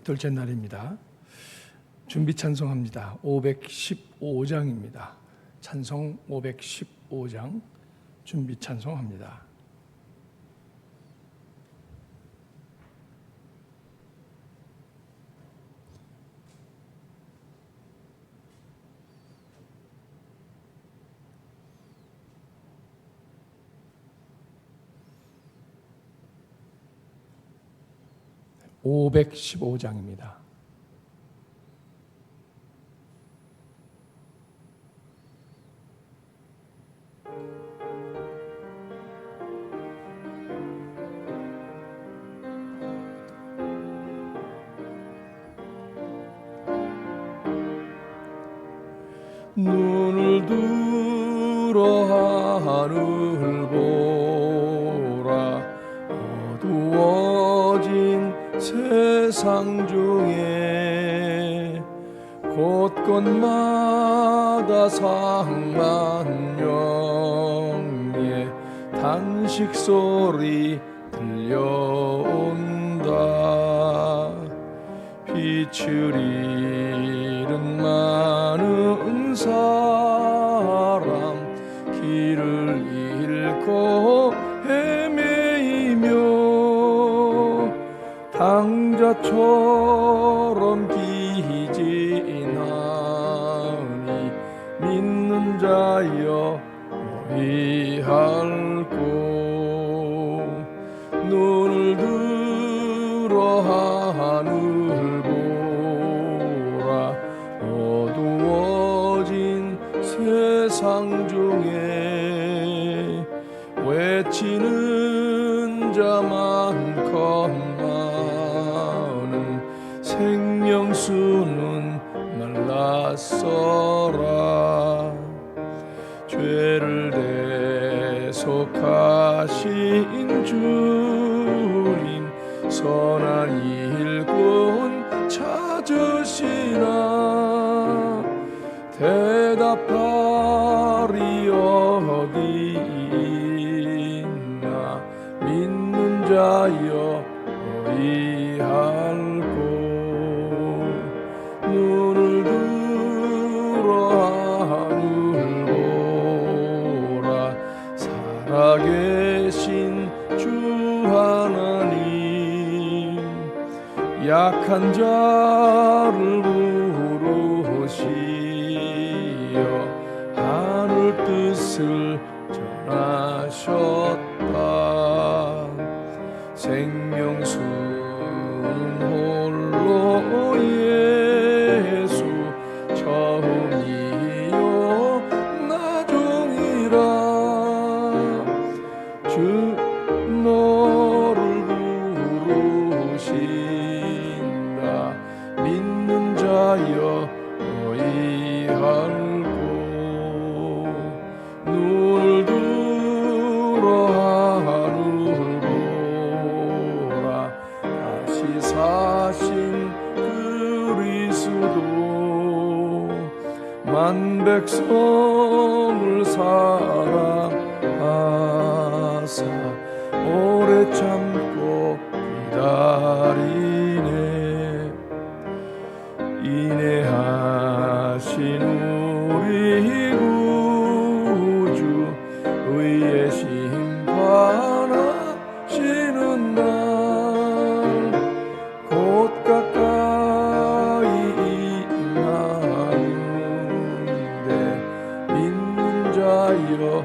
둘째 날입니다. 준비 찬송합니다. 515장입니다. 찬송 515장 준비 찬송합니다. (515장입니다) 눈을 들어 하늘 보라. 어두워진 세상 중에 곳곳마다 상만영의 탄식 소리 들려온다. 빛을 잃은 많은 사람 길을 잃고 헤매이며 당자처럼 기진하니 믿는 자여 의할고. 눈을 들어 하늘 보라. 어두워진 세상 중에 외치는 자 많건만은 생명수는 말랐어라. 죄를 대속하신 주님 선한 일꾼 찾으시나. 대답하리 어디 있나. 믿는 자여 의할고. 눈을 들어 하늘 보라. 살아계신 주 하나님 약한 자를 부르시어 하늘 뜻을 전하셨다. 생명수는 홀로 예수 처음이요 나중이라. 주 너를 부르신다. 믿는 자여 의할고. 눈을 들어 하늘 보라. 다시 사신 그리스도 만 백성을 사랑하사 오래 참고 기다리네. 인내하신 우리 구주 의의 심판하시는 날 곧 가까이 임하는데 믿는 자여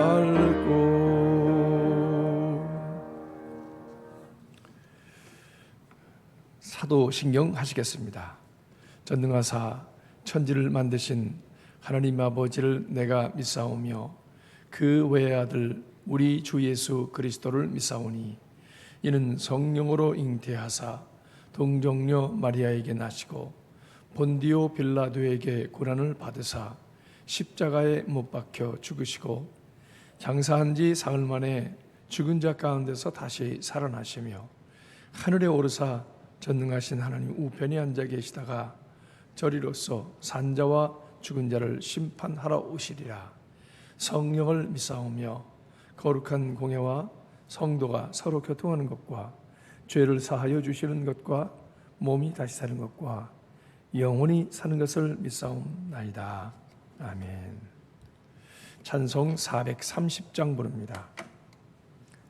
의할고. 사도신경 하시겠습니다. 전능하사 천지를 만드신 하나님 아버지를 내가 믿사오며 그 외의 아들 우리 주 예수 그리스도를 믿사오니 이는 성령으로 잉태하사 동정녀 마리아에게 나시고 본디오 빌라도에게 고난을 받으사 십자가에 못 박혀 죽으시고 장사한 지 사흘 만에 죽은 자 가운데서 다시 살아나시며 하늘에 오르사 전능하신 하나님 우편에 앉아 계시다가 저리로서 산자와 죽은 자를 심판하러 오시리라. 성령을 믿사오며 거룩한 공예와 성도가 서로 교통하는 것과 죄를 사하여 주시는 것과 몸이 다시 사는 것과 영원히 사는 것을 믿사옵나이다. 아멘. 찬송 430장 부릅니다.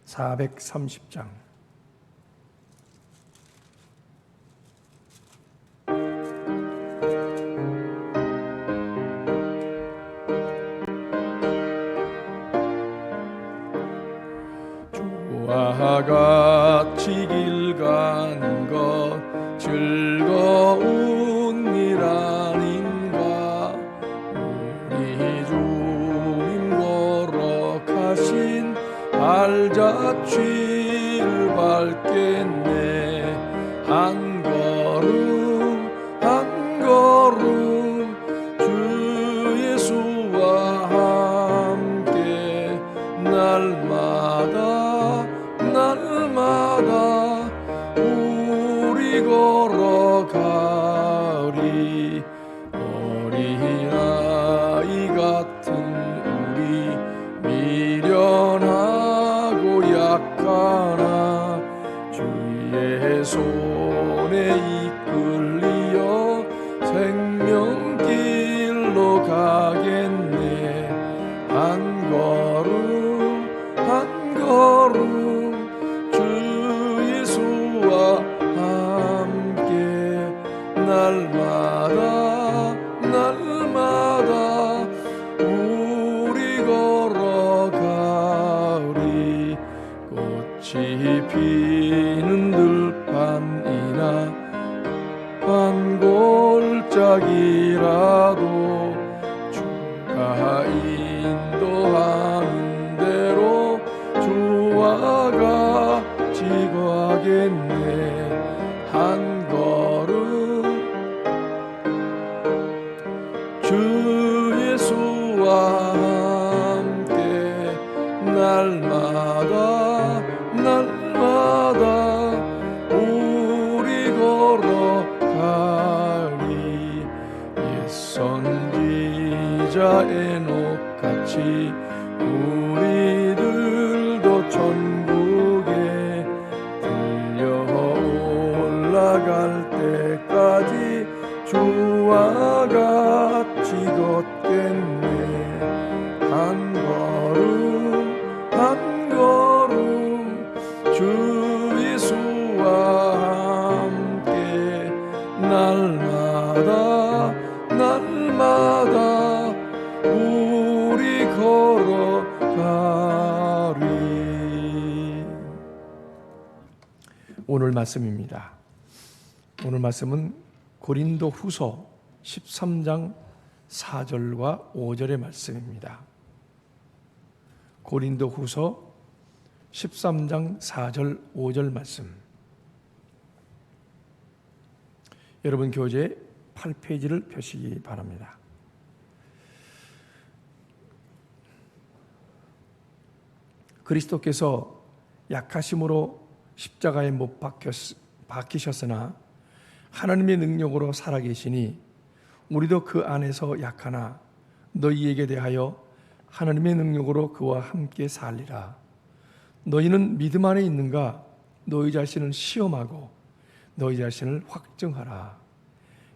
430장. 주와 같이 길 가는 것 즐거운 일 아닌가. 우리 주님 거룩하신 발자취를 밟겠네. 한 걸음 한 걸음 주 예수와 함께 날마다 우리 걸어가리. 어린아이 같은 우리 미련하고 약하나 주의 손에 이끌리어 생명길로 가겠네. 한 걸음 한 걸음 날마다 우리 걸어가리. 꽃이 피는 들판이나 한 골짜기라도 주가 인도하는 대로 주와 같이 가겠네. 한 걸음 주 예수와 함께 날마다 우리 걸어가리. 옛 선지자 에녹같이 우리들도 천국에 들려 올라갈 때까지 주와 같이 걷겠네. 한 걸음 한 걸음 주 예수와 함께 날마다 우리 걸어가리. 오늘 말씀입니다. 오늘 말씀은 고린도 후서 13장 4절과 5절의 말씀입니다. 고린도 후서 13장 4절 5절 말씀. 여러분 교재 8페이지를 펴시기 바랍니다. 그리스도께서 약하심으로 십자가에 못 박히셨으나 하나님의 능력으로 살아계시니 우리도 그 안에서 약하나 너희에게 대하여 하나님의 능력으로 그와 함께 살리라. 너희는 믿음 안에 있는가? 너희 자신을 시험하고 너희 자신을 확증하라.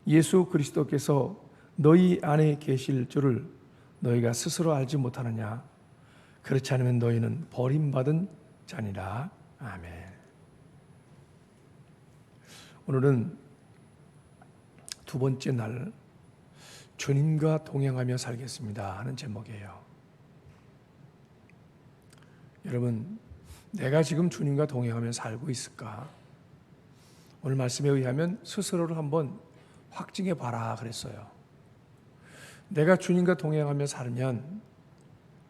예수 그리스도께서 너희 안에 계실 줄을 너희가 스스로 알지 못하느냐? 그렇지 않으면 너희는 버림받은 자니라. 아멘. 오늘은 두 번째 날, 주님과 동행하며 살겠습니다 하는 제목이에요. 여러분, 내가 지금 주님과 동행하며 살고 있을까? 오늘 말씀에 의하면 스스로를 한번 확증해 봐라 그랬어요. 내가 주님과 동행하며 살면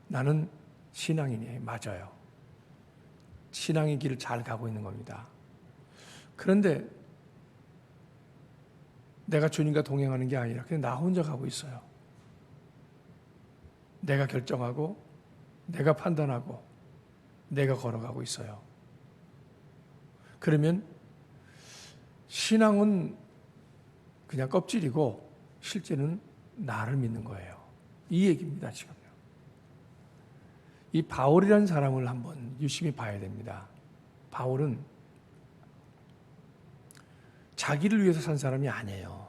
나는 신앙인이에요. 맞아요. 신앙의 길을 잘 가고 있는 겁니다. 그런데 내가 주님과 동행하는 게 아니라 그냥 나 혼자 가고 있어요. 내가 결정하고 내가 판단하고 내가 걸어가고 있어요. 그러면 신앙은 그냥 껍질이고 실제는 나를 믿는 거예요. 이 얘기입니다. 지금요. 이 바울이라는 사람을 한번 유심히 봐야 됩니다. 바울은 자기를 위해서 산 사람이 아니에요.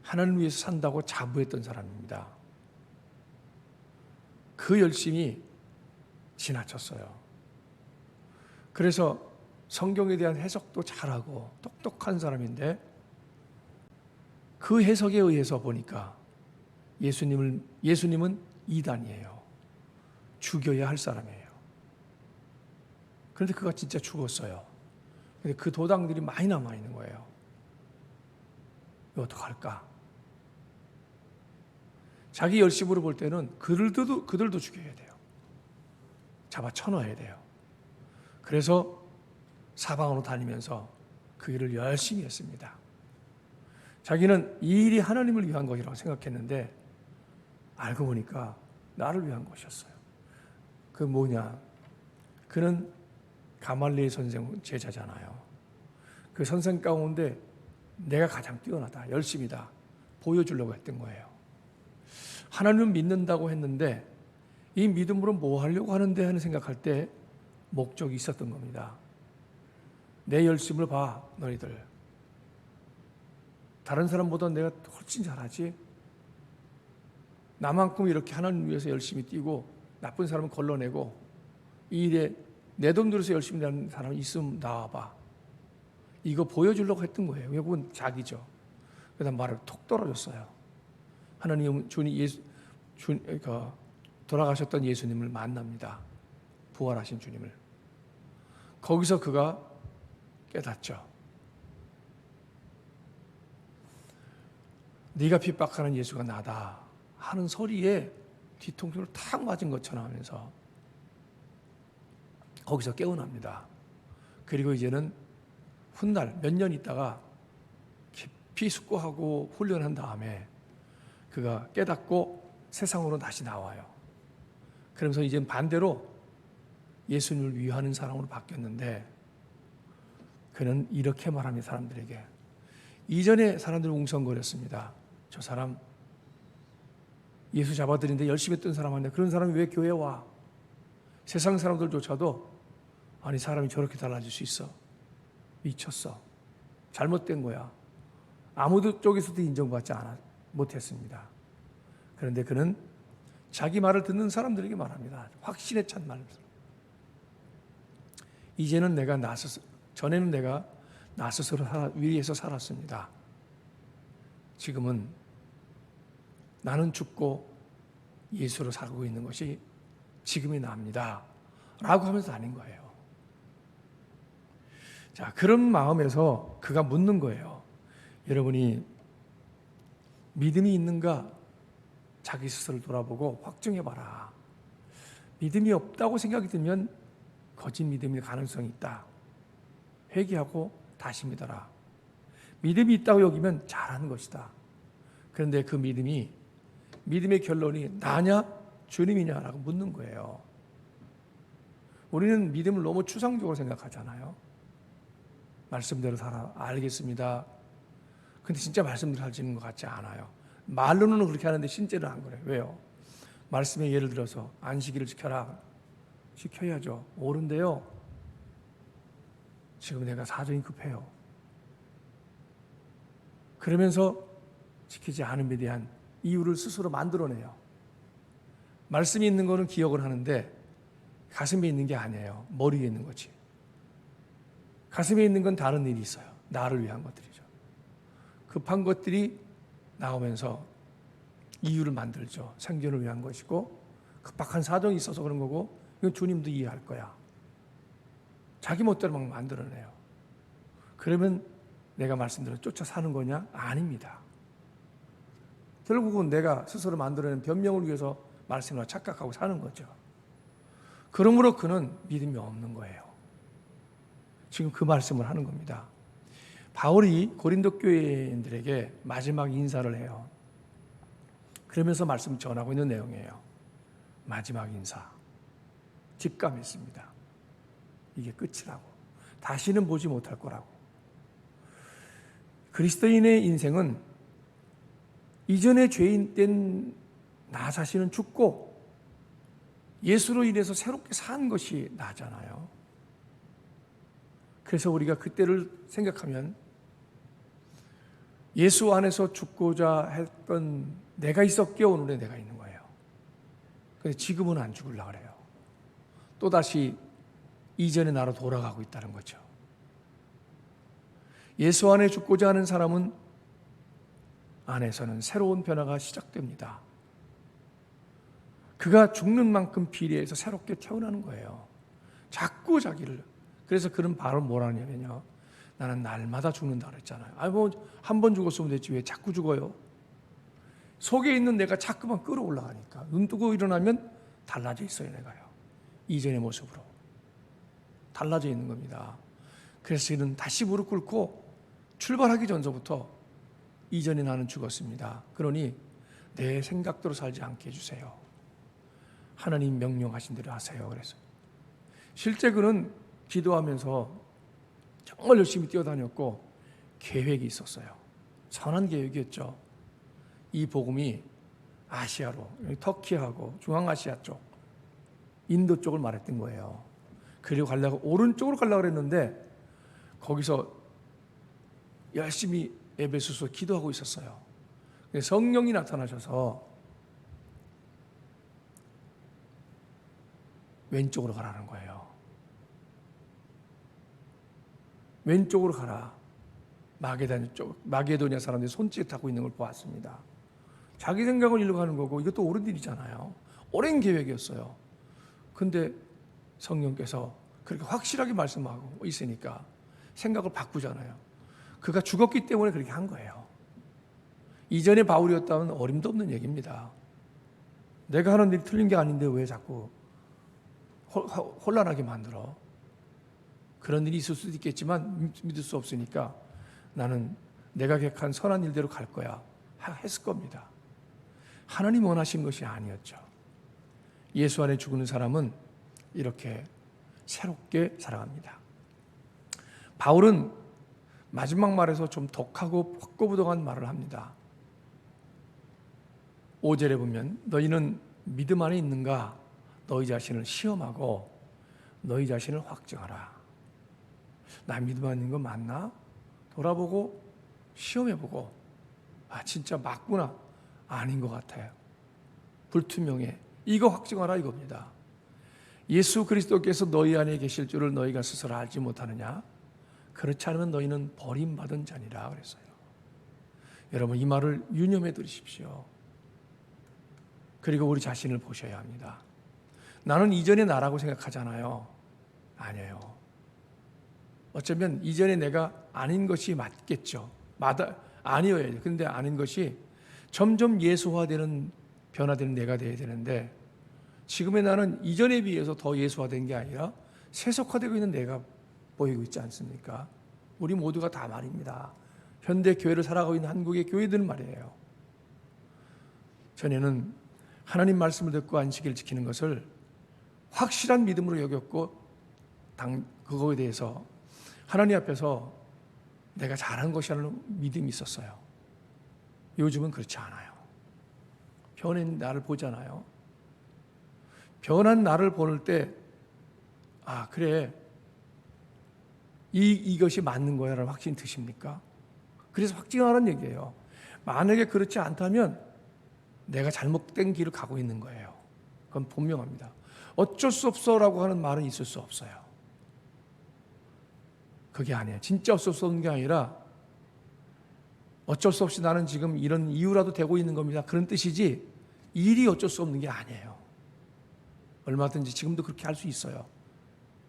하나님을 위해서 산다고 자부했던 사람입니다. 그 열심이 지나쳤어요. 그래서 성경에 대한 해석도 잘하고 똑똑한 사람인데 그 해석에 의해서 보니까 예수님은 이단이에요. 죽여야 할 사람이에요. 그런데 그가 진짜 죽었어요. 근데 그 도당들이 많이 남아있는 거예요. 이거 어떡할까? 자기 열심으로 볼 때는 그들도 죽여야 돼요. 잡아 쳐넣어야 돼요. 그래서 사방으로 다니면서 그 일을 열심히 했습니다. 자기는 이 일이 하나님을 위한 것이라고 생각했는데 알고 보니까 나를 위한 것이었어요. 그 뭐냐? 그는 가말리엘 선생 제자잖아요. 그 선생 가운데 내가 가장 뛰어나다, 열심이다 보여주려고 했던 거예요. 하나님을 믿는다고 했는데 이 믿음으로 뭐 하려고 하는데 하는 생각할 때 목적이 있었던 겁니다. 내 열심을 봐, 너희들. 다른 사람보다 내가 훨씬 잘하지? 나만큼 이렇게 하나님 위해서 열심히 뛰고 나쁜 사람은 걸러내고 이 일에 내 돈 들여서 열심히 하는 사람이 있으면 나와봐. 이거 보여주려고 했던 거예요. 그건 자기죠. 그래서 말을 톡 떨어졌어요. 하나님 돌아가셨던 예수님을 만납니다. 부활하신 주님을. 거기서 그가 깨닫죠. 네가 핍박하는 예수가 나다 하는 소리에 뒤통수를 탁 맞은 것처럼 하면서 거기서 깨어납니다. 그리고 이제는 훗날 몇 년 있다가 깊이 숙고하고 훈련한 다음에 그가 깨닫고 세상으로 다시 나와요. 그러면서 이제 반대로 예수님을 위하는 사람으로 바뀌었는데 그는 이렇게 말합니다. 사람들에게. 이전에 사람들이 웅성거렸습니다. 저 사람 예수 잡아들이는데 열심히 했던 사람 아니야. 그런 사람이 왜 교회에 와? 세상 사람들조차도 아니 사람이 저렇게 달라질 수 있어. 미쳤어. 잘못된 거야. 아무도 쪽에서도 인정받지 못했습니다. 그런데 그는 자기 말을 듣는 사람들에게 말합니다. 확신에 찬 말을. 이제는 전에는 내가 나 스스로 위에서 살았습니다. 지금은 나는 죽고 예수로 살고 있는 것이 지금이 납니다. 라고 하면서 다닌 거예요. 자, 그런 마음에서 그가 묻는 거예요. 여러분이 믿음이 있는가? 자기 스스로를 돌아보고 확증해봐라. 믿음이 없다고 생각이 들면 거짓 믿음일 가능성이 있다. 회개하고 다시 믿어라. 믿음이 있다고 여기면 잘하는 것이다. 그런데 그 믿음의 결론이 나냐 주님이냐라고 묻는 거예요. 우리는 믿음을 너무 추상적으로 생각하잖아요. 말씀대로 살아 알겠습니다. 근데 진짜 말씀대로 살지는 것 같지 않아요. 말로는 그렇게 하는데 실제는 안 그래요. 왜요? 말씀에 예를 들어서 안식일을 지켜라. 지켜야죠. 옳은데요. 지금 내가 사정이 급해요. 그러면서 지키지 않음에 대한 이유를 스스로 만들어내요. 말씀이 있는 거는 기억을 하는데 가슴에 있는 게 아니에요. 머리에 있는 거지. 가슴에 있는 건 다른 일이 있어요. 나를 위한 것들이죠. 급한 것들이 나오면서 이유를 만들죠. 생존을 위한 것이고 급박한 사정이 있어서 그런 거고 이건 주님도 이해할 거야. 자기 멋대로 막 만들어내요. 그러면 내가 말씀대로 쫓아 사는 거냐? 아닙니다. 결국은 내가 스스로 만들어낸 변명을 위해서 말씀을 착각하고 사는 거죠. 그러므로 그는 믿음이 없는 거예요. 지금 그 말씀을 하는 겁니다. 바울이 고린도 교회인들에게 마지막 인사를 해요. 그러면서 말씀을 전하고 있는 내용이에요. 마지막 인사. 직감했습니다. 이게 끝이라고. 다시는 보지 못할 거라고. 그리스도인의 인생은 이전에 죄인 된 나 자신은 죽고 예수로 인해서 새롭게 산 것이 나잖아요. 그래서 우리가 그때를 생각하면 예수 안에서 죽고자 했던 내가 있었기에 오늘의 내가 있는 거예요. 근데 지금은 안 죽으려고 그래요. 또다시 이전의 나로 돌아가고 있다는 거죠. 예수 안에 죽고자 하는 사람은 안에서는 새로운 변화가 시작됩니다. 그가 죽는 만큼 비례해서 새롭게 태어나는 거예요. 자꾸 자기를. 그래서 그는 바로 뭐라 하냐면요, 나는 날마다 죽는다 그랬잖아요. 한 번 죽었으면 됐지 왜 자꾸 죽어요? 속에 있는 내가 자꾸만 끌어올라가니까. 눈 뜨고 일어나면 달라져 있어요, 내가요. 이전의 모습으로 달라져 있는 겁니다. 그래서 이는 다시 무릎 꿇고 출발하기 전서부터 이전에 나는 죽었습니다. 그러니 내 생각대로 살지 않게 해주세요. 하나님 명령하신 대로 하세요. 그래서 실제 그는 기도하면서 정말 열심히 뛰어다녔고 계획이 있었어요. 선한 계획이었죠. 이 복음이 아시아로, 터키하고 중앙아시아 쪽, 인도 쪽을 말했던 거예요. 그리고 오른쪽으로 가려고 했는데 거기서 열심히 에베소서 기도하고 있었어요. 성령이 나타나셔서 왼쪽으로 가라는 거예요. 왼쪽으로 가라. 마게도냐 사람들이 손짓하고 있는 걸 보았습니다. 자기 생각을 이루고 가는 거고 이것도 옳은 일이잖아요. 오랜 계획이었어요. 근데 성령께서 그렇게 확실하게 말씀하고 있으니까 생각을 바꾸잖아요. 그가 죽었기 때문에 그렇게 한 거예요. 이전에 바울이었다면 어림도 없는 얘기입니다. 내가 하는 일이 틀린 게 아닌데 왜 자꾸 혼란하게 만들어? 그런 일이 있을 수도 있겠지만 믿을 수 없으니까 나는 내가 계획한 선한 일대로 갈 거야 했을 겁니다. 하나님 원하신 것이 아니었죠. 예수 안에 죽는 사람은 이렇게 새롭게 살아갑니다. 바울은 마지막 말에서 좀 독하고 확고부동한 말을 합니다. 5절에 보면 너희는 믿음 안에 있는가? 너희 자신을 시험하고 너희 자신을 확증하라. 나 믿음 안에 있는 거 맞나? 돌아보고 시험해보고 진짜 맞구나. 아닌 것 같아요. 불투명해. 이거 확증하라 이겁니다. 예수 그리스도께서 너희 안에 계실 줄을 너희가 스스로 알지 못하느냐? 그렇지 않으면 너희는 버림받은 자니라 그랬어요. 여러분 이 말을 유념해 두십시오. 그리고 우리 자신을 보셔야 합니다. 나는 이전의 나라고 생각하잖아요. 아니에요. 어쩌면 이전에 내가 아닌 것이 맞겠죠. 아니어야 돼요. 그런데 아닌 것이 점점 예수화되는, 변화되는 내가 되어야 되는데 지금의 나는 이전에 비해서 더 예수화된 게 아니라 세속화되고 있는 내가 보이고 있지 않습니까? 우리 모두가 다 말입니다. 현대 교회를 살아가고 있는 한국의 교회들은 말이에요. 전에는 하나님 말씀을 듣고 안식일을 지키는 것을 확실한 믿음으로 여겼고 그거에 대해서 하나님 앞에서 내가 잘한 것이라는 믿음이 있었어요. 요즘은 그렇지 않아요. 변한 나를 보잖아요. 변한 나를 볼 때 그래 이것이 맞는 거야라는 확신이 드십니까? 그래서 확증하라는 얘기예요. 만약에 그렇지 않다면 내가 잘못된 길을 가고 있는 거예요. 그건 분명합니다. 어쩔 수 없어라고 하는 말은 있을 수 없어요. 그게 아니에요. 진짜 어쩔 수 없는 게 아니라 어쩔 수 없이 나는 지금 이런 이유라도 되고 있는 겁니다. 그런 뜻이지 일이 어쩔 수 없는 게 아니에요. 얼마든지 지금도 그렇게 할 수 있어요.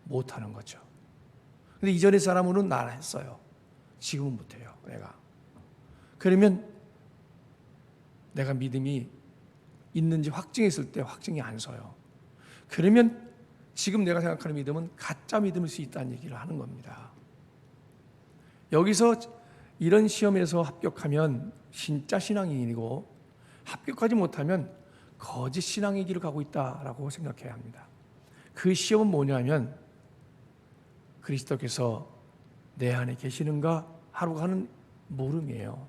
못하는 거죠. 근데 이전의 사람으로는 날 했어요. 지금은 못해요. 내가. 그러면 내가 믿음이 있는지 확증했을 때 확증이 안 서요. 그러면 지금 내가 생각하는 믿음은 가짜 믿음일 수 있다는 얘기를 하는 겁니다. 여기서 이런 시험에서 합격하면 진짜 신앙인이고 합격하지 못하면 거짓 신앙의 길을 가고 있다라고 생각해야 합니다. 그 시험은 뭐냐면 그리스도께서 내 안에 계시는가 하고 하는 물음이에요.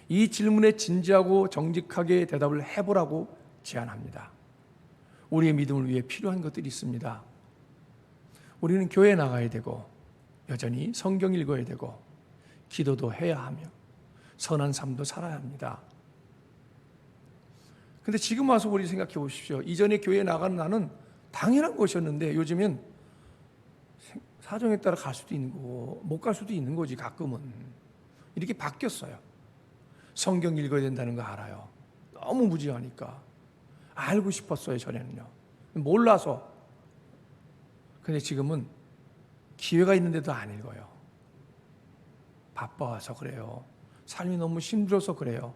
이 질문에 진지하고 정직하게 대답을 해보라고 제안합니다. 우리의 믿음을 위해 필요한 것들이 있습니다. 우리는 교회에 나가야 되고 여전히 성경 읽어야 되고 기도도 해야 하며 선한 삶도 살아야 합니다. 근데 지금 와서 우리 생각해 보십시오. 이전에 교회에 나가는 나는 당연한 것이었는데 요즘엔 사정에 따라 갈 수도 있는 거고 못 갈 수도 있는 거지. 가끔은 이렇게 바뀌었어요. 성경 읽어야 된다는 거 알아요. 너무 무지하니까. 알고 싶었어요. 전에는요. 몰라서. 근데 지금은 기회가 있는데도 안 읽어요. 바빠서 그래요. 삶이 너무 힘들어서 그래요.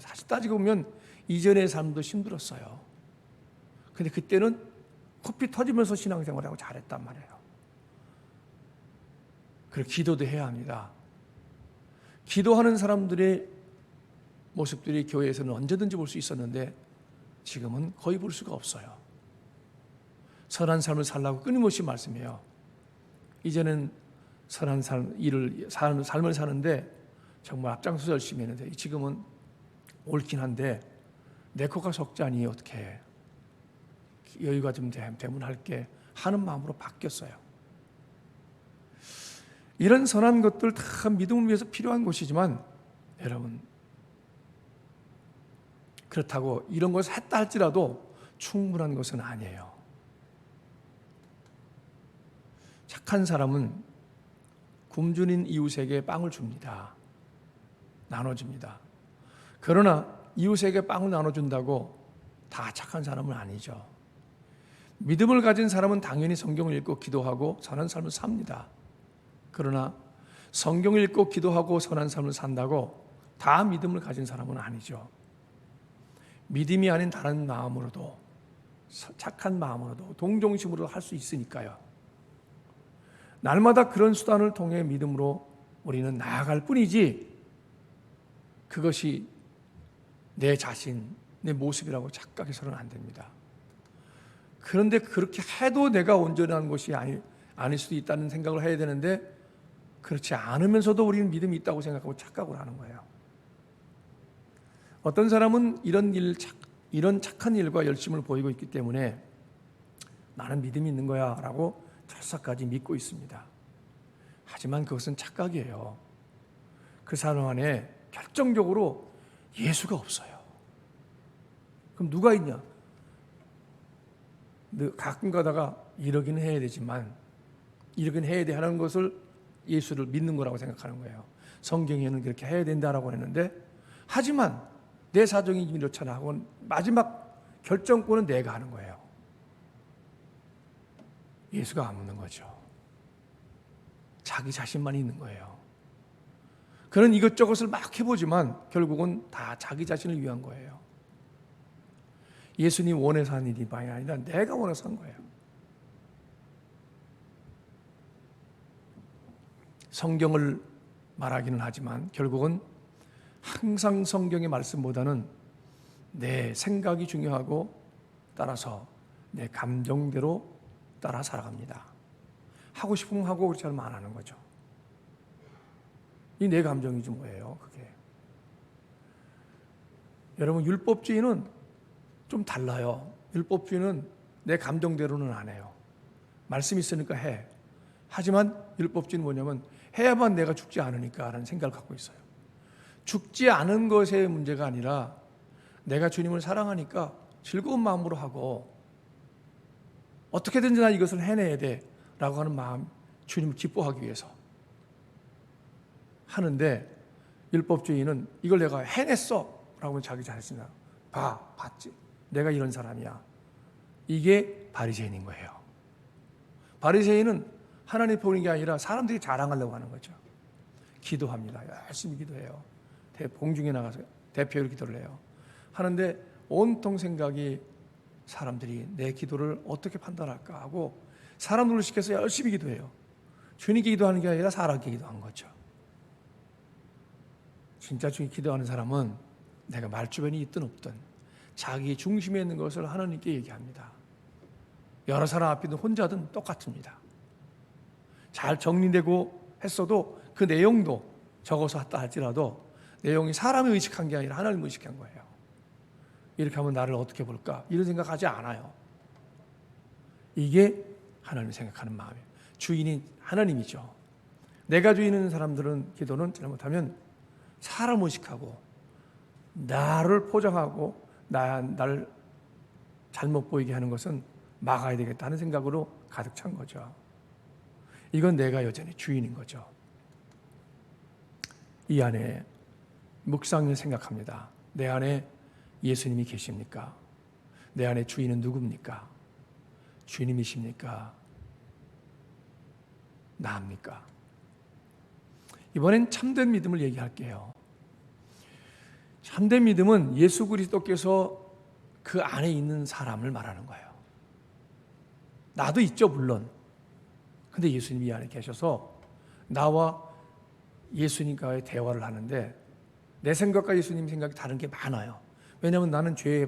사실 따지고 보면 이전의 삶도 힘들었어요. 근데 그때는 코피 터지면서 신앙생활하고 잘했단 말이에요. 그리고 기도도 해야 합니다. 기도하는 사람들의 모습들이 교회에서는 언제든지 볼 수 있었는데 지금은 거의 볼 수가 없어요. 선한 삶을 살라고 끊임없이 말씀해요. 이제는 선한 삶을 사는데 정말 앞장서서 열심히 했는데 지금은 옳긴 한데 내 코가 석자니 어떻게 여유가 좀 되면 할게 하는 마음으로 바뀌었어요. 이런 선한 것들 다 믿음을 위해서 필요한 것이지만 여러분 그렇다고 이런 것을 했다 할지라도 충분한 것은 아니에요. 착한 사람은 굶주린 이웃에게 빵을 줍니다. 나눠줍니다. 그러나 이웃에게 빵을 나눠준다고 다 착한 사람은 아니죠. 믿음을 가진 사람은 당연히 성경을 읽고 기도하고 선한 삶을 삽니다. 그러나 성경을 읽고 기도하고 선한 삶을 산다고 다 믿음을 가진 사람은 아니죠. 믿음이 아닌 다른 마음으로도 착한 마음으로도 동정심으로 할 수 있으니까요. 날마다 그런 수단을 통해 믿음으로 우리는 나아갈 뿐이지 그것이 내 자신, 내 모습이라고 착각해서는 안 됩니다. 그런데 그렇게 해도 내가 온전한 것이 아닐 수도 있다는 생각을 해야 되는데 그렇지 않으면서도 우리는 믿음이 있다고 생각하고 착각을 하는 거예요. 어떤 사람은 이런 착한 일과 열심을 보이고 있기 때문에 나는 믿음이 있는 거야 라고 철석까지 믿고 있습니다. 하지만 그것은 착각이에요. 그 사람 안에 결정적으로 예수가 없어요. 그럼 누가 있냐? 가끔 가다가 이러긴 해야 되지만 이러긴 해야 돼 하는 것을 예수를 믿는 거라고 생각하는 거예요. 성경에는 그렇게 해야 된다라고 했는데 하지만 내 사정이 이렇잖아 하고 마지막 결정권은 내가 하는 거예요. 예수가 없는 거죠. 자기 자신만 있는 거예요. 그는 이것저것을 막 해보지만 결국은 다 자기 자신을 위한 거예요. 예수님 원해서 한 일이 많이 아니라 내가 원해서 한 거예요. 성경을 말하기는 하지만 결국은 항상 성경의 말씀보다는 내 생각이 중요하고 따라서 내 감정대로 따라 살아갑니다. 하고 싶으면 하고 그렇지 않으면 안 하는 거죠. 이 내 감정이지 뭐예요, 그게. 여러분 율법주의는 좀 달라요. 율법주의는 내 감정대로는 안 해요. 말씀이 있으니까 해. 하지만 율법주의는 뭐냐면 해야만 내가 죽지 않으니까 라는 생각을 갖고 있어요. 죽지 않은 것의 문제가 아니라 내가 주님을 사랑하니까 즐거운 마음으로 하고 어떻게든지 난 이것을 해내야 돼 라고 하는 마음, 주님을 기뻐하기 위해서 하는데 율법주의는 이걸 내가 해냈어 라고 하면 자기 자신이나 봤지? 내가 이런 사람이야. 이게 바리새인인 거예요. 바리새인은 하나님 보는 게 아니라 사람들이 자랑하려고 하는 거죠. 기도합니다. 열심히 기도해요. 봉중에 나가서 대표로 기도를 해요. 하는데 온통 생각이 사람들이 내 기도를 어떻게 판단할까 하고 사람들을 시켜서 열심히 기도해요. 주님께 기도하는 게 아니라 사람께 기도한 거죠. 진짜 주님께 기도하는 사람은 내가 말주변이 있든 없든 자기 중심에 있는 것을 하나님께 얘기합니다. 여러 사람 앞이든 혼자든 똑같습니다. 잘 정리되고 했어도 그 내용도 적어서 했다 할지라도 내용이 사람을 의식한 게 아니라 하나님을 의식한 거예요. 이렇게 하면 나를 어떻게 볼까? 이런 생각하지 않아요. 이게 하나님이 생각하는 마음이에요. 주인이 하나님이죠. 내가 주인인 사람들은 기도는 잘못하면 사람 의식하고 나를 포장하고 나를 잘못 보이게 하는 것은 막아야 되겠다는 생각으로 가득 찬 거죠. 이건 내가 여전히 주인인 거죠. 이 안에 묵상을 생각합니다. 내 안에 예수님이 계십니까? 내 안에 주인은 누굽니까? 주님이십니까? 나입니까? 이번엔 참된 믿음을 얘기할게요. 참된 믿음은 예수 그리스도께서 그 안에 있는 사람을 말하는 거예요. 나도 있죠, 물론. 근데 예수님이 이 안에 계셔서 나와 예수님과의 대화를 하는데 내 생각과 예수님 생각이 다른 게 많아요. 왜냐하면 나는 죄에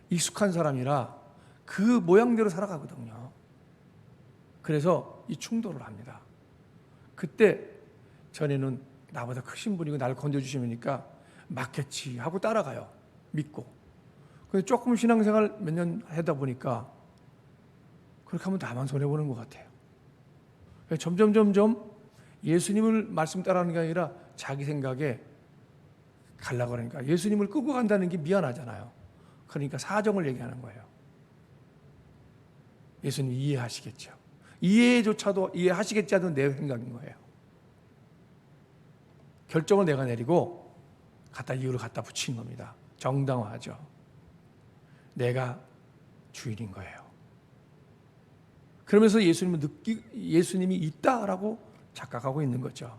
익숙한 사람이라 그 모양대로 살아가거든요. 그래서 이 충돌을 합니다. 그때 전에는 나보다 크신 분이고 나를 건져주시니까 맞겠지 하고 따라가요. 믿고. 근데 조금 신앙생활 몇 년 하다 보니까 그렇게 하면 나만 손해보는 것 같아요. 점점 예수님을 말씀 따라하는 게 아니라 자기 생각에 가려고 하니까 예수님을 끄고 간다는 게 미안하잖아요. 그러니까 사정을 얘기하는 거예요. 예수님 이해하시겠죠. 이해조차도 이해하시겠지 하던 내 생각인 거예요. 결정을 내가 내리고 이유를 갖다 붙인 겁니다. 정당화하죠. 내가 주인인 거예요. 그러면서 예수님이 있다라고 착각하고 있는 거죠.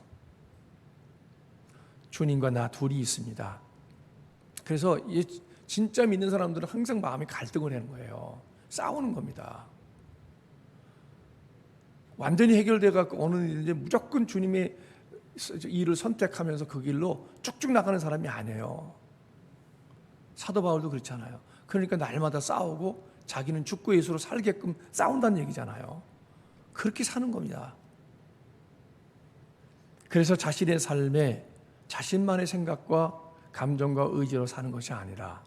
주님과 나 둘이 있습니다. 그래서 진짜 믿는 사람들은 항상 마음에 갈등을 하는 거예요. 싸우는 겁니다. 완전히 해결돼갖고 어느 일인지 무조건 주님의 일을 선택하면서 그 길로 쭉쭉 나가는 사람이 아니에요. 사도 바울도 그렇잖아요. 그러니까 날마다 싸우고 자기는 죽고 예수로 살게끔 싸운다는 얘기잖아요. 그렇게 사는 겁니다. 그래서 자신의 삶에 자신만의 생각과 감정과 의지로 사는 것이 아니라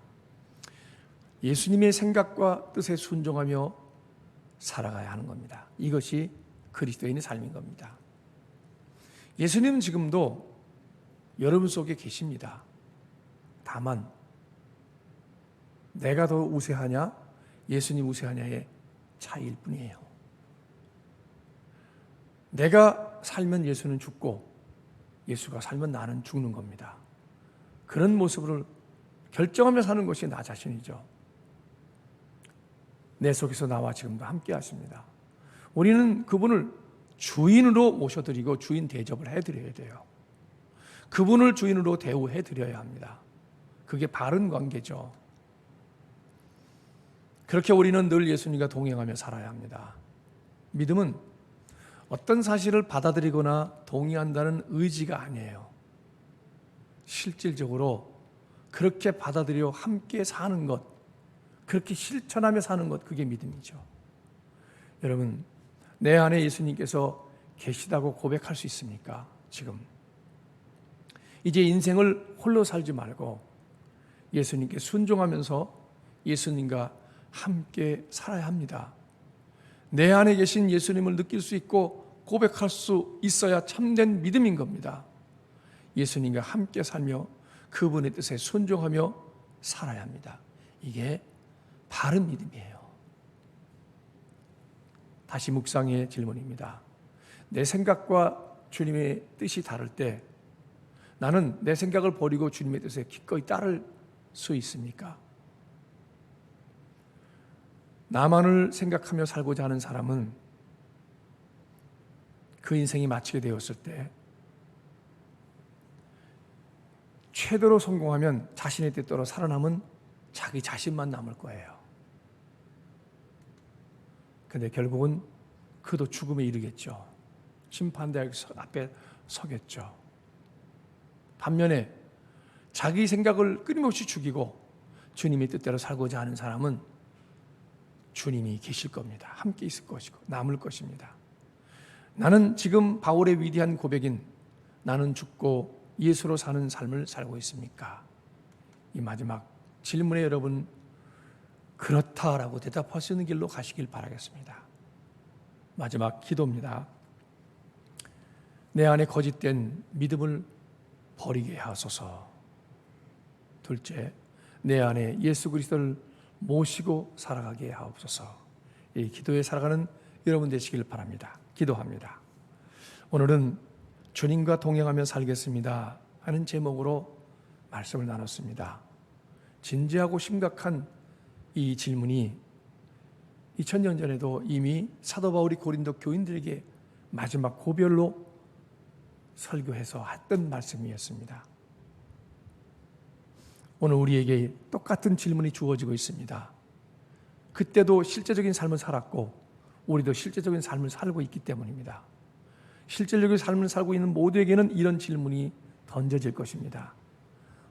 예수님의 생각과 뜻에 순종하며 살아가야 하는 겁니다. 이것이 그리스도인의 삶인 겁니다. 예수님은 지금도 여러분 속에 계십니다. 다만 내가 더 우세하냐 예수님 우세하냐의 차이일 뿐이에요. 내가 살면 예수는 죽고 예수가 살면 나는 죽는 겁니다. 그런 모습을 결정하며 사는 것이 나 자신이죠. 내 속에서 나와 지금도 함께 하십니다. 우리는 그분을 주인으로 모셔드리고 주인 대접을 해드려야 돼요. 그분을 주인으로 대우해드려야 합니다. 그게 바른 관계죠. 그렇게 우리는 늘 예수님과 동행하며 살아야 합니다. 믿음은 어떤 사실을 받아들이거나 동의한다는 의지가 아니에요. 실질적으로 그렇게 받아들여 함께 사는 것, 그렇게 실천하며 사는 것, 그게 믿음이죠. 여러분, 내 안에 예수님께서 계시다고 고백할 수 있습니까? 지금 이제 인생을 홀로 살지 말고 예수님께 순종하면서 예수님과 함께 살아야 합니다. 내 안에 계신 예수님을 느낄 수 있고 고백할 수 있어야 참된 믿음인 겁니다. 예수님과 함께 살며 그분의 뜻에 순종하며 살아야 합니다. 이게 바른 믿음이에요. 다시 묵상의 질문입니다. 내 생각과 주님의 뜻이 다를 때 나는 내 생각을 버리고 주님의 뜻에 기꺼이 따를 수 있습니까? 나만을 생각하며 살고자 하는 사람은 그 인생이 마치게 되었을 때 최대로 성공하면 자신의 뜻대로 살아남은 자기 자신만 남을 거예요. 근데 결국은 그도 죽음에 이르겠죠. 심판대 앞에 서겠죠. 반면에 자기 생각을 끊임없이 죽이고 주님의 뜻대로 살고자 하는 사람은 주님이 계실 겁니다. 함께 있을 것이고 남을 것입니다. 나는 지금 바울의 위대한 고백인 나는 죽고 예수로 사는 삶을 살고 있습니까? 이 마지막 질문에 여러분 그렇다라고 대답할 수 있는 길로 가시길 바라겠습니다. 마지막 기도입니다. 내 안에 거짓된 믿음을 버리게 하소서. 둘째, 내 안에 예수 그리스도를 모시고 살아가게 하옵소서. 이 기도에 살아가는 여러분 되시길 바랍니다. 기도합니다. 오늘은 주님과 동행하며 살겠습니다 하는 제목으로 말씀을 나눴습니다. 진지하고 심각한 이 질문이 2000년 전에도 이미 사도 바울이 고린도 교인들에게 마지막 고별로 설교해서 했던 말씀이었습니다. 오늘 우리에게 똑같은 질문이 주어지고 있습니다. 그때도 실제적인 삶을 살았고 우리도 실제적인 삶을 살고 있기 때문입니다. 실제적인 삶을 살고 있는 모두에게는 이런 질문이 던져질 것입니다.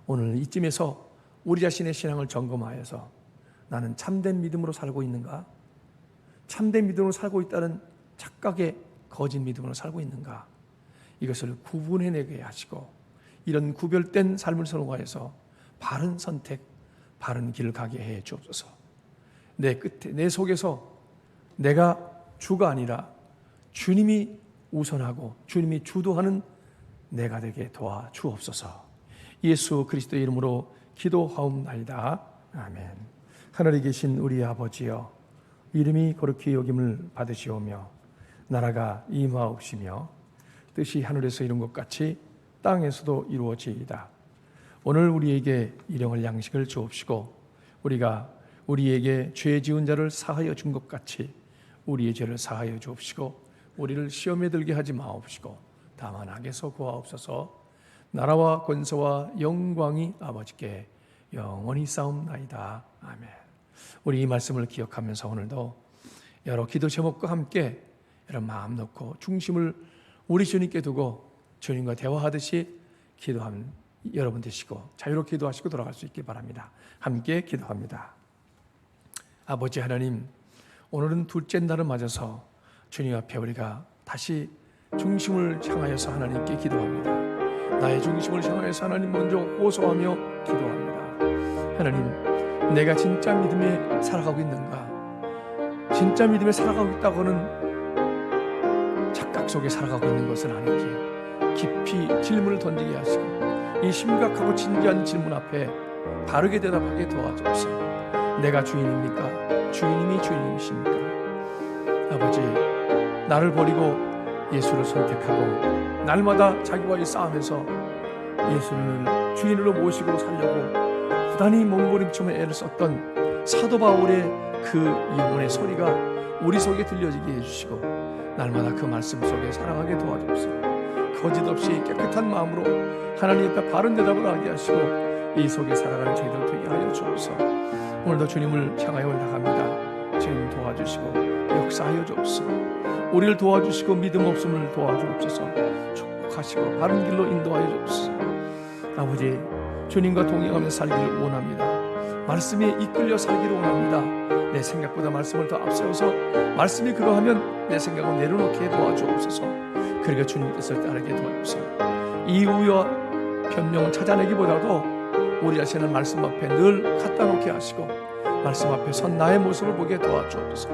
오늘 이쯤에서 우리 자신의 신앙을 점검하여서 나는 참된 믿음으로 살고 있는가? 참된 믿음으로 살고 있다는 착각의 거짓 믿음으로 살고 있는가? 이것을 구분해내게 하시고 이런 구별된 삶을 선호하여서 바른 선택, 바른 길을 가게 해 주옵소서. 내 끝에, 내 속에서 내가 주가 아니라 주님이 우선하고 주님이 주도하는 내가 되게 도와 주옵소서. 예수 그리스도의 이름으로 기도하옵나이다. 아멘. 하늘에 계신 우리 아버지여, 이름이 거룩히 여김을 받으시오며 나라가 임하옵시며 뜻이 하늘에서 이룬 것 같이 땅에서도 이루어지이다. 오늘 우리에게 일용할 양식을 주옵시고 우리가 우리에게 죄 지은 자를 사하여 준 것 같이 우리의 죄를 사하여 주옵시고 우리를 시험에 들게 하지 마옵시고 다만 악에서 구하옵소서. 나라와 권세와 영광이 아버지께 영원히 싸움나이다. 아멘. 우리 이 말씀을 기억하면서 오늘도 여러 기도 제목과 함께 이런 마음 놓고 중심을 우리 주님께 두고 주님과 대화하듯이 기도하는 여러분 되시고 자유롭게 기도하시고 돌아갈 수 있길 바랍니다. 함께 기도합니다. 아버지 하나님, 오늘은 둘째 날을 맞아서 주님 앞에 우리가 다시 중심을 향하여서 하나님께 기도합니다. 나의 중심을 향하여서 하나님 먼저 호소하며 기도합니다. 하나님, 내가 진짜 믿음에 살아가고 있는가? 진짜 믿음에 살아가고 있다고는 착각 속에 살아가고 있는 것은 아닌지 깊이 질문을 던지게 하시고 이 심각하고 진지한 질문 앞에 바르게 대답하게 도와주옵소서. 내가 주인입니까? 주인님이 주인이십니까? 아버지, 나를 버리고 예수를 선택하고 날마다 자기와의 싸움에서 예수를 주인으로 모시고 살려고 부단히 몸부림치며 애를 썼던 사도 바울의 그 영혼의 소리가 우리 속에 들려지게 해주시고 날마다 그 말씀 속에 살아가게 도와주옵소서. 거짓 없이 깨끗한 마음으로 하나님 앞에 바른 대답을 하게 하시고 이 속에 살아가는 저희들 되게 하여 주옵소서. 오늘도 주님을 향하여 올라갑니다. 주님 도와주시고 역사하여 주옵소서. 우리를 도와주시고 믿음 없음을 도와주옵소서. 축복하시고 바른 길로 인도하여 주옵소서. 아버지, 주님과 동행하며 살기를 원합니다. 말씀에 이끌려 살기를 원합니다. 내 생각보다 말씀을 더 앞세워서 말씀이 그러하면 내 생각을 내려놓게 도와주옵소서. 그러니까 주님 뜻을 따르게 도와주옵소서. 이유와 변명을 찾아내기보다도 우리 자신을 말씀 앞에 늘 갖다 놓게 하시고 말씀 앞에 선 나의 모습을 보게 도와주옵소서.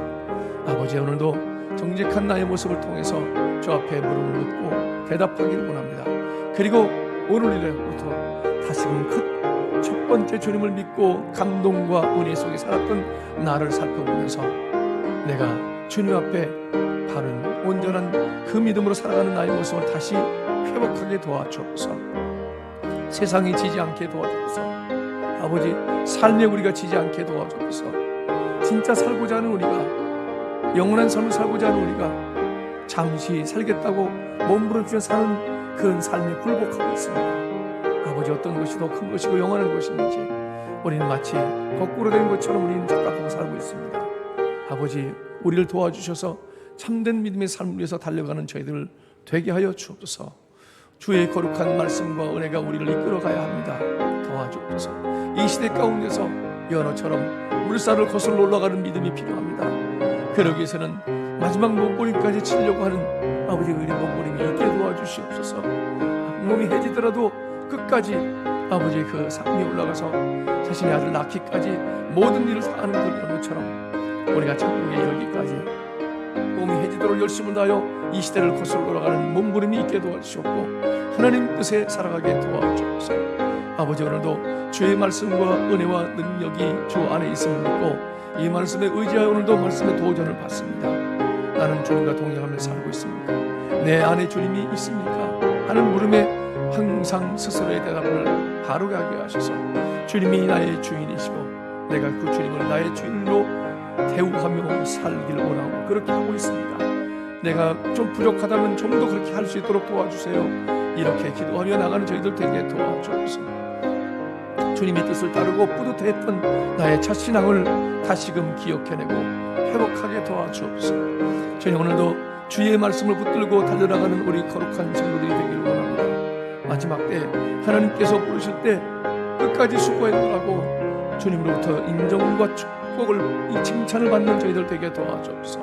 아버지, 오늘도 정직한 나의 모습을 통해서 주 앞에 무릎을 꿇고 대답하기를 원합니다. 그리고 오늘 이래부터 다시금 첫 번째 주님을 믿고 감동과 은혜 속에 살았던 나를 살펴보면서 내가 주님 앞에 바른 온전한 그 믿음으로 살아가는 나의 모습을 다시 회복하게 도와주옵소서. 세상이 지지 않게 도와주옵소서. 아버지, 삶에 우리가 지지 않게 도와주옵소서. 진짜 살고자 하는 우리가, 영원한 삶을 살고자 하는 우리가 잠시 살겠다고 몸부림치며 사는 그런 삶에 굴복하고 있습니다. 아버지, 어떤 것이 더 큰 것이고 영원한 것인지 우리는 마치 거꾸로 된 것처럼 우리는 착각하고 살고 있습니다. 아버지, 우리를 도와주셔서 참된 믿음의 삶을 위해서 달려가는 저희들을 되게 하여 주옵소서. 주의 거룩한 말씀과 은혜가 우리를 이끌어가야 합니다. 도와주옵소서. 이 시대 가운데서 연어처럼 물살을 거슬러 올라가는 믿음이 필요합니다. 그러기 위해서는 마지막 몸부림까지 치려고 하는 아버지 의리 몸부림이 있게 도와주시옵소서. 몸이 해지더라도 끝까지 아버지 그 산에 올라가서 자신의 아들 낳기까지 모든 일을 사하는 그 연어처럼 우리가 천국에 이르기까지 즐거움이 해지도록 열심을 다하여 이 시대를 거슬러 돌아가는 몸부림이 있게 도와주시옵고 하나님 뜻에 살아가게 도와주옵소서. 아버지, 오늘도 주의 말씀과 은혜와 능력이 주 안에 있음을 믿고 이 말씀에 의지하여 오늘도 말씀의 도전을 받습니다. 나는 주님과 동행하며 살고 있습니까? 내 안에 주님이 있습니까? 하는 물음에 항상 스스로의 대답을 바르게 하게 하셔서 주님이 나의 주인이시고 내가 그 주님을 나의 주인으로 대우하며 살기를 원하고 그렇게 하고 있습니다. 내가 좀 부족하다면 좀 더 그렇게 할 수 있도록 도와주세요. 이렇게 기도하며 나가는 저희들 되게 도와주옵소서. 주님의 뜻을 따르고 뿌듯했던 나의 첫 신앙을 다시금 기억해내고 회복하게 도와주옵소서. 저희 오늘도 주의 말씀을 붙들고 달려나가는 우리 거룩한 성도들이 되기를 원합니다. 마지막 때 하나님께서 부르실 때 끝까지 수고했노라고 주님으로부터 인정과 축복을, 이 칭찬을 받는 저희들 되게 도와주옵소서.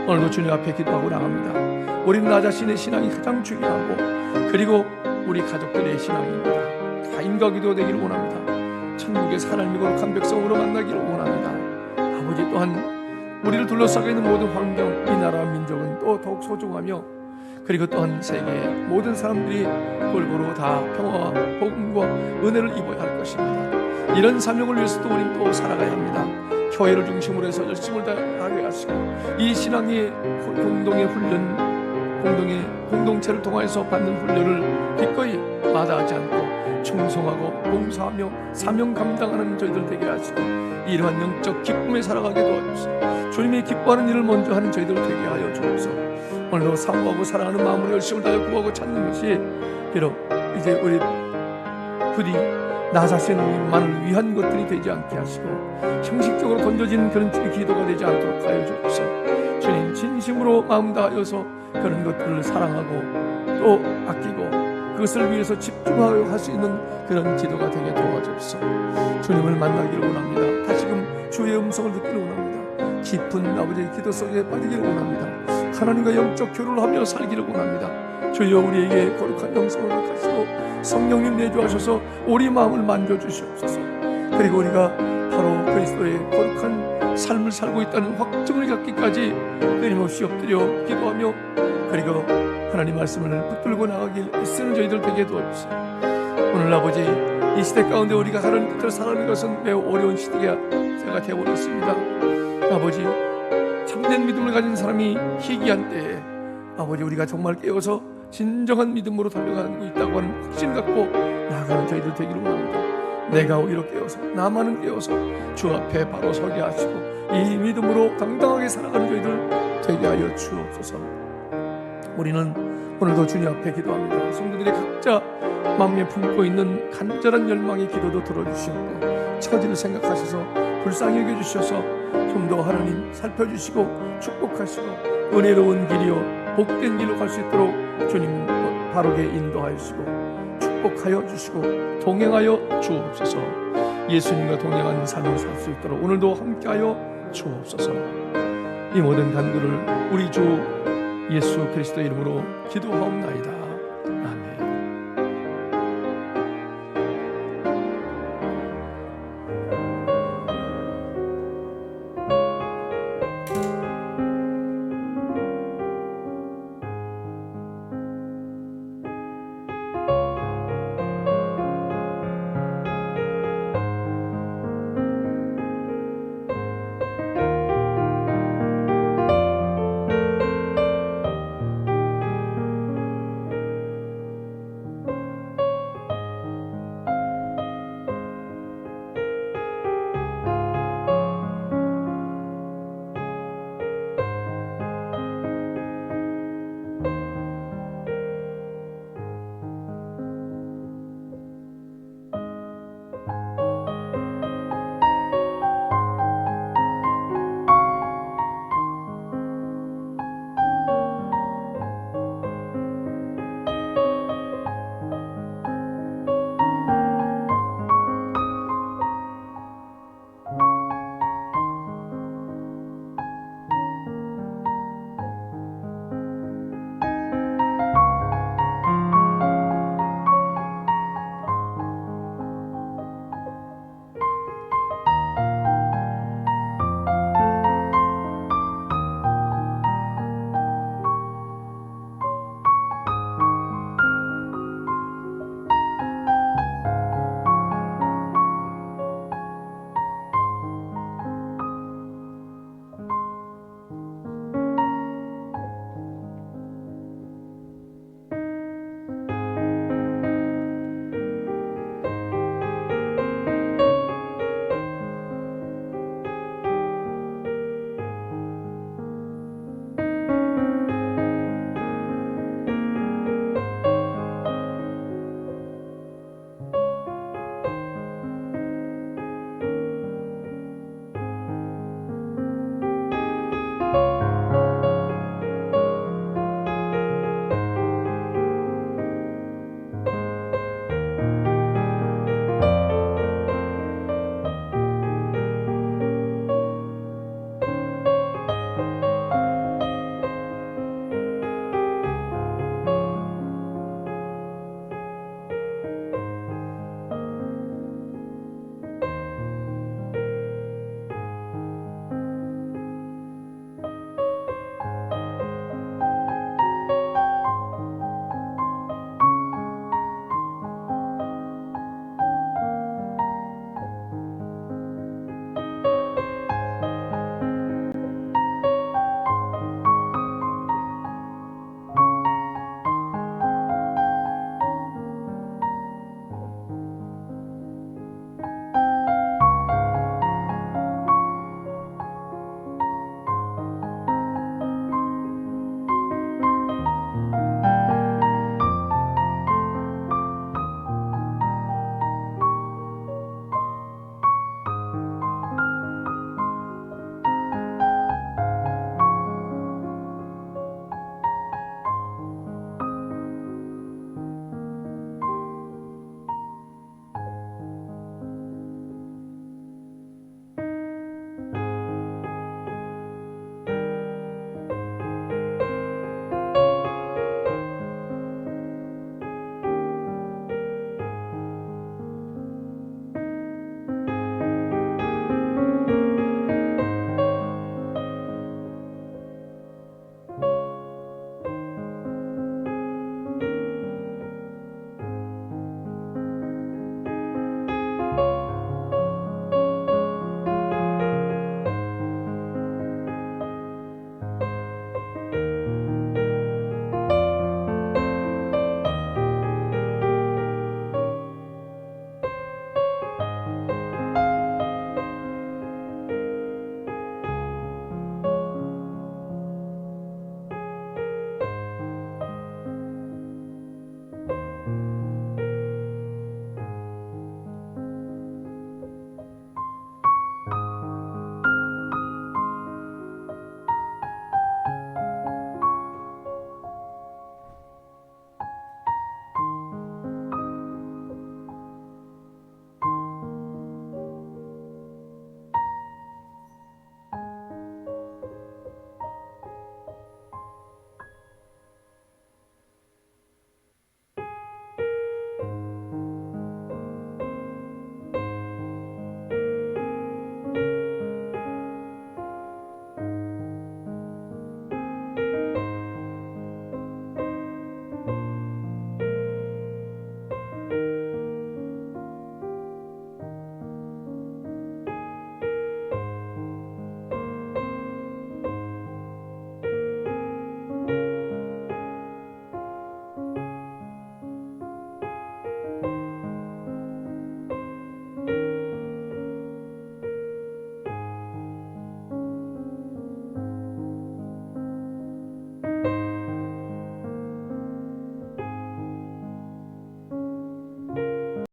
오늘도 주님 앞에 기도하고 나갑니다. 우리는 나 자신의 신앙이 가장 중요하고 그리고 우리 가족들의 신앙입니다. 다 인과기도 되기를 원합니다. 천국에서 하나님의 거룩한 백성으로 만나기를 원합니다. 아버지, 또한 우리를 둘러싸고 있는 모든 환경, 이 나라와 민족은 또 더욱 소중하며 그리고 또한 세계의 모든 사람들이 골고루 다 평화와 복음과 은혜를 입어야 할 것입니다. 이런 사명을 위해서도 우리는 또 살아가야 합니다. 교회를 중심으로 해서 열심을 다하게 하시고 이 신앙의 공동의 훈련, 공동체를 통해서 받는 훈련을 기꺼이 마다하지 않고 충성하고 봉사하며 사명 감당하는 저희들 되게 하시고 이러한 영적 기쁨에 살아가게 도와주시고 주님이 기뻐하는 일을 먼저 하는 저희들 되게 하여 주옵소서. 오늘도 사모하고 사랑하는 마음으로 열심을 다하여 구하고 찾는 것이 비록 이제 우리 부디 나 자신만을 위한 것들이 되지 않게 하시고 형식적으로 던져진 그런 기도가 되지 않도록 하여 주옵소서. 주님, 진심으로 마음 다하여서 그런 것들을 사랑하고 또 아끼고 그것을 위해서 집중하여 할 수 있는 그런 기도가 되게 도와주옵소서. 주님을 만나기를 원합니다. 다시금 주의 음성을 듣기를 원합니다. 깊은 아버지의 기도 속에 빠지기를 원합니다. 하나님과 영적 교류를 하며 살기를 원합니다. 주여, 우리에게 거룩한 영성을 허락하시고 성령님 내주하셔서 우리 마음을 만져주시옵소서. 그리고 우리가 바로 그리스도의 거룩한 삶을 살고 있다는 확증을 갖기까지 끊임없이 엎드려 기도하며 그리고 하나님 말씀을 붙들고 나가길 애쓰는 저희들 되게 도와주세요. 오늘 아버지, 이 시대 가운데 우리가 하나님 뜻대로 살아가는 것은 매우 어려운 시대가 되어버렸습니다. 아버지, 참된 믿음을 가진 사람이 희귀한 때에 아버지, 우리가 정말 깨어서 진정한 믿음으로 달려가고 있다고 하는 확신을 갖고 나아가는 저희들 되기를 원합니다. 내가 오히려 깨어서, 나만은 깨어서 주 앞에 바로 서게 하시고 이 믿음으로 당당하게 살아가는 저희들 되게 하여 주옵소서. 우리는 오늘도 주님 앞에 기도합니다. 성도들이 각자 마음에 품고 있는 간절한 열망의 기도도 들어주시옵고 처지를 생각하셔서 불쌍히 여겨주셔서 좀 더 하나님 살펴주시고 축복하시고 은혜로운 길이요 복된 길로 갈 수 있도록 주님 바르게 인도하시고 축복하여 주시고 동행하여 주옵소서. 예수님과 동행하는 삶을 살 수 있도록 오늘도 함께하여 주옵소서. 이 모든 간구를 우리 주 예수 그리스도의 이름으로 기도하옵나이다.